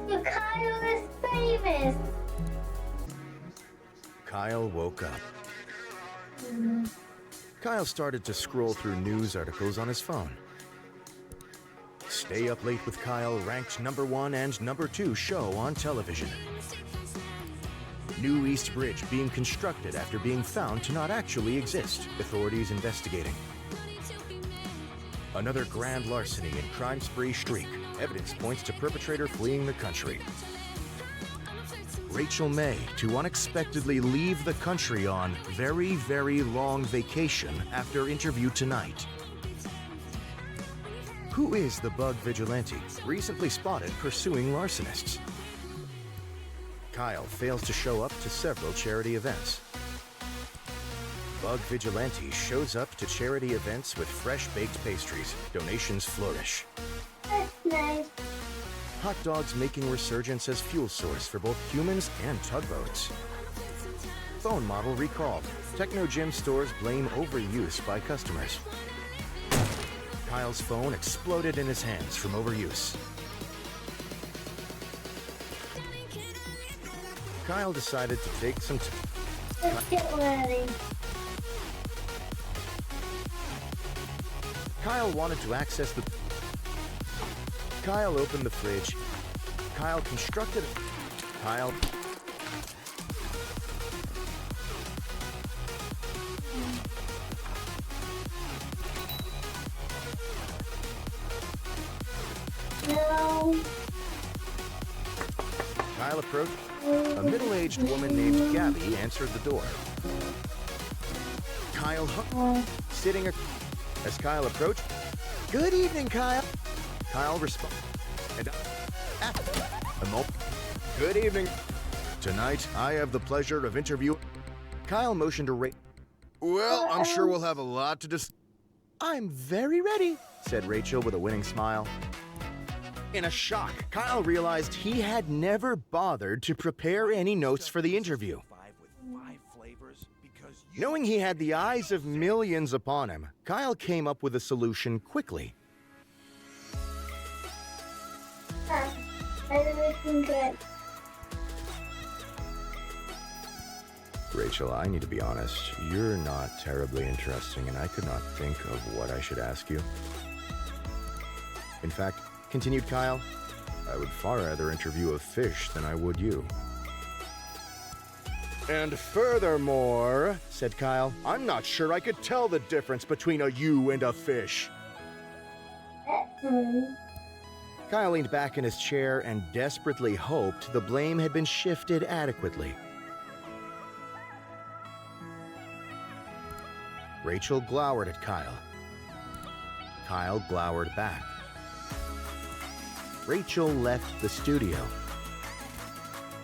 Kyle is famous. Kyle woke up. Kyle started to scroll through news articles on his phone. Stay Up Late with Kyle ranked #1 and #2 show on television. New East Bridge being constructed after being found to not actually exist. Authorities investigating. Another grand larceny and crime spree streak. Evidence points to perpetrator fleeing the country. Rachel May to unexpectedly leave the country on very, very long vacation after interview tonight. Who is the bug vigilante recently spotted pursuing larcenists? Kyle fails to show up to several charity events. Bug vigilante shows up to charity events with fresh-baked pastries. Donations flourish. That's nice. Hot dogs making resurgence as fuel source for both humans and tugboats. Phone model recalled. Techno Gym stores blame overuse by customers. Kyle's phone exploded in his hands from overuse. Kyle decided to take some Let's get ready. Kyle wanted to access the... Kyle opened the fridge. Kyle constructed... Kyle... No. Kyle approached. A middle-aged woman named Gabby answered the door. Kyle sitting as Kyle approached. Good evening, Kyle. Kyle responded. And good evening. Tonight, I have the pleasure of interviewing. Kyle motioned to Rachel. Well, I'm sure we'll have a lot to discuss. I'm very ready, said Rachel with a winning smile. In a shock, Kyle realized he had never bothered to prepare any notes for the interview. Knowing he had the eyes of millions upon him, Kyle came up with a solution quickly. Everything good. Rachel, I need to be honest. You're not terribly interesting, and I could not think of what I should ask you. In fact, continued Kyle, I would far rather interview a fish than I would you. And furthermore, said Kyle, I'm not sure I could tell the difference between a you and a fish. Kyle leaned back in his chair and desperately hoped the blame had been shifted adequately. Rachel glowered at Kyle. Kyle glowered back. Rachel left the studio.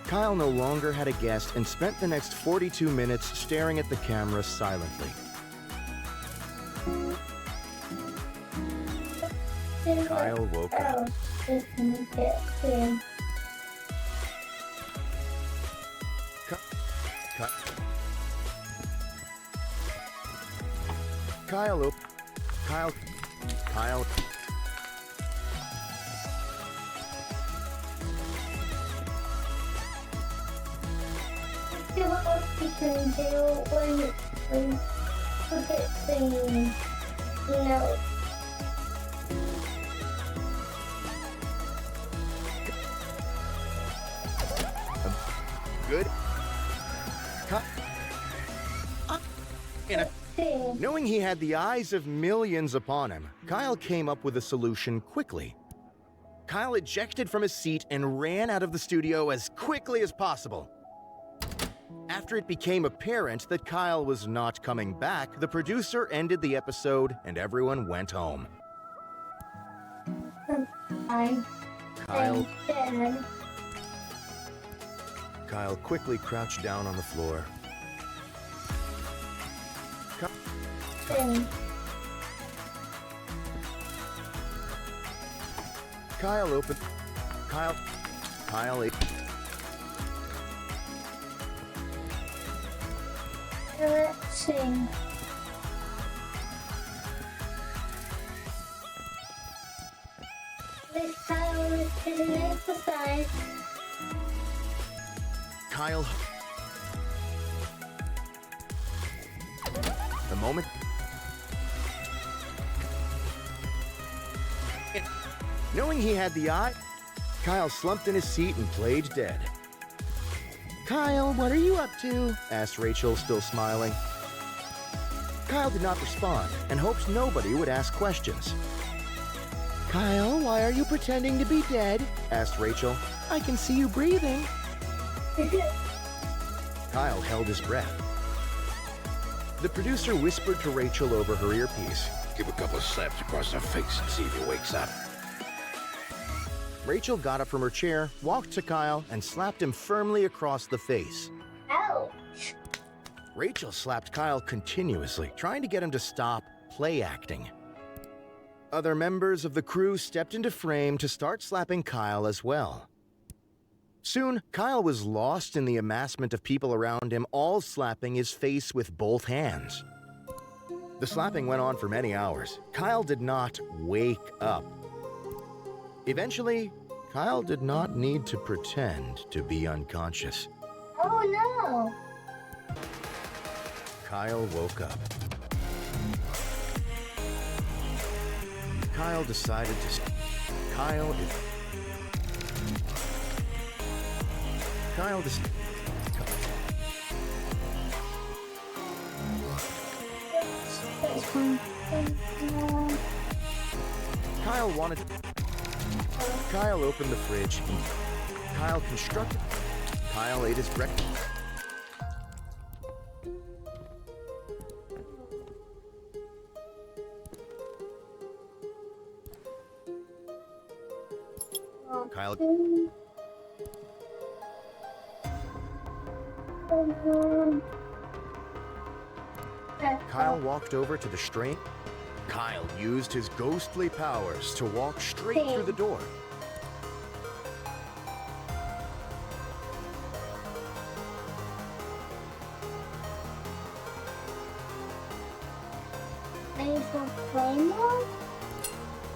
Kyle no longer had a guest and spent the next 42 minutes staring at the camera silently. Kyle woke up. Kyle. See what else we can do when we get things, you know. Good. Knowing he had the eyes of millions upon him, Kyle came up with a solution quickly. Kyle ejected from his seat and ran out of the studio as quickly as possible. After it became apparent that Kyle was not coming back, the producer ended the episode and everyone went home. Kyle quickly crouched down on the floor. Kyle opened. Kyle ate. Let's sing. This Kyle was sitting next beside. Kyle. The moment. Knowing he had the eye, Kyle slumped in his seat and played dead. Kyle, what are you up to? Asked Rachel, still smiling. Kyle did not respond and hoped nobody would ask questions. Kyle, why are you pretending to be dead? Asked Rachel. I can see you breathing. Kyle held his breath. The producer whispered to Rachel over her earpiece. Give a couple of slaps across her face and see if he wakes up. Rachel got up from her chair, walked to Kyle, and slapped him firmly across the face. Ouch. Rachel slapped Kyle continuously, trying to get him to stop play acting. Other members of the crew stepped into frame to start slapping Kyle as well. Soon, Kyle was lost in the amassment of people around him, all slapping his face with both hands. The slapping went on for many hours. Kyle did not wake up. Eventually, Kyle did not need to pretend to be unconscious. Oh no. Kyle woke up. Kyle decided to... Kyle just... Kyle wanted... Kyle opened the fridge. Kyle constructed... Kyle ate his breakfast. Kyle... Kyle walked over to the strain. Kyle used his ghostly powers to walk straight through the door. Claymore?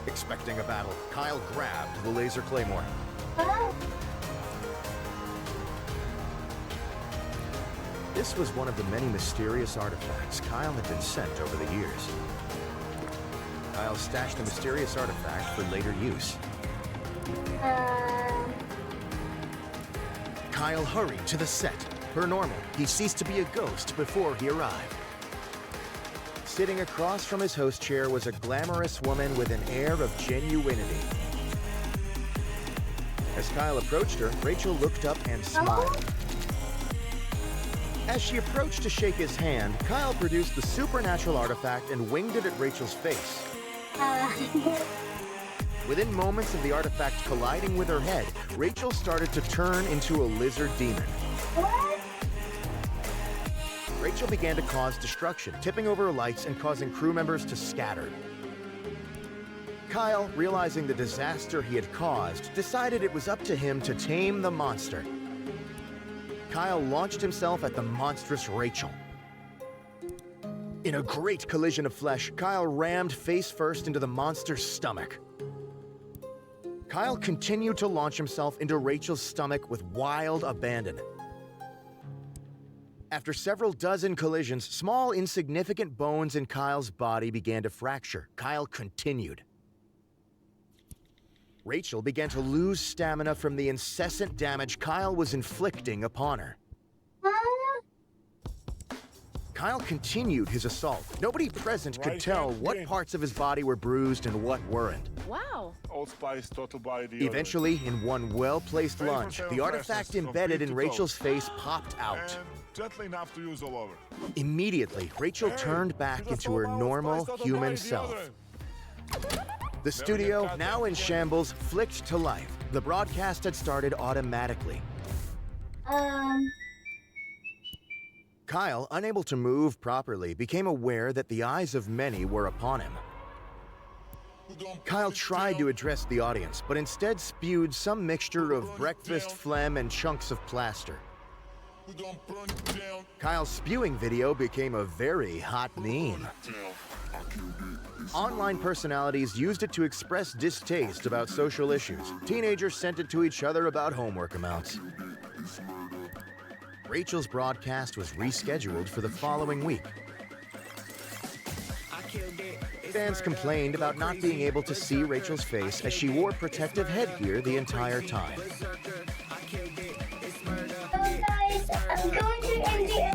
Expecting a battle, Kyle grabbed the laser claymore. This was one of the many mysterious artifacts Kyle had been sent over the years. Kyle stashed the mysterious artifact for later use. Kyle hurried to the set. Per normal, he ceased to be a ghost before he arrived. Sitting across from his host chair was a glamorous woman with an air of genuinity. As Kyle approached her, Rachel looked up and smiled. As she approached to shake his hand, Kyle produced the supernatural artifact and winged it at Rachel's face. Within moments of the artifact colliding with her head, Rachel started to turn into a lizard demon. What? Rachel began to cause destruction, tipping over lights and causing crew members to scatter. Kyle, realizing the disaster he had caused, decided it was up to him to tame the monster. Kyle launched himself at the monstrous Rachel. In a great collision of flesh, Kyle rammed face first into the monster's stomach. Kyle continued to launch himself into Rachel's stomach with wild abandon. After several dozen collisions, small, insignificant bones in Kyle's body began to fracture. Kyle continued. Rachel began to lose stamina from the incessant damage Kyle was inflicting upon her. Kyle continued his assault. Nobody present could tell what parts of his body were bruised and what weren't. Wow. Old Spice total body deodorant. Eventually, in one well-placed lunge, the artifact embedded in Rachel's face popped out. And gently enough to use all over. Immediately, Rachel turned back into her normal human self. The studio, now in shambles, flicked to life. The broadcast had started automatically. Kyle, unable to move properly, became aware that the eyes of many were upon him. Kyle tried to address the audience, but instead spewed some mixture of breakfast phlegm and chunks of plaster. Kyle's spewing video became a very hot meme. Online personalities used it to express distaste about social issues. Teenagers sent it to each other about homework amounts. Rachel's broadcast was rescheduled for the following week. Fans complained about not being able to see Rachel's face as she wore protective headgear the entire time. So guys, I'm going to end the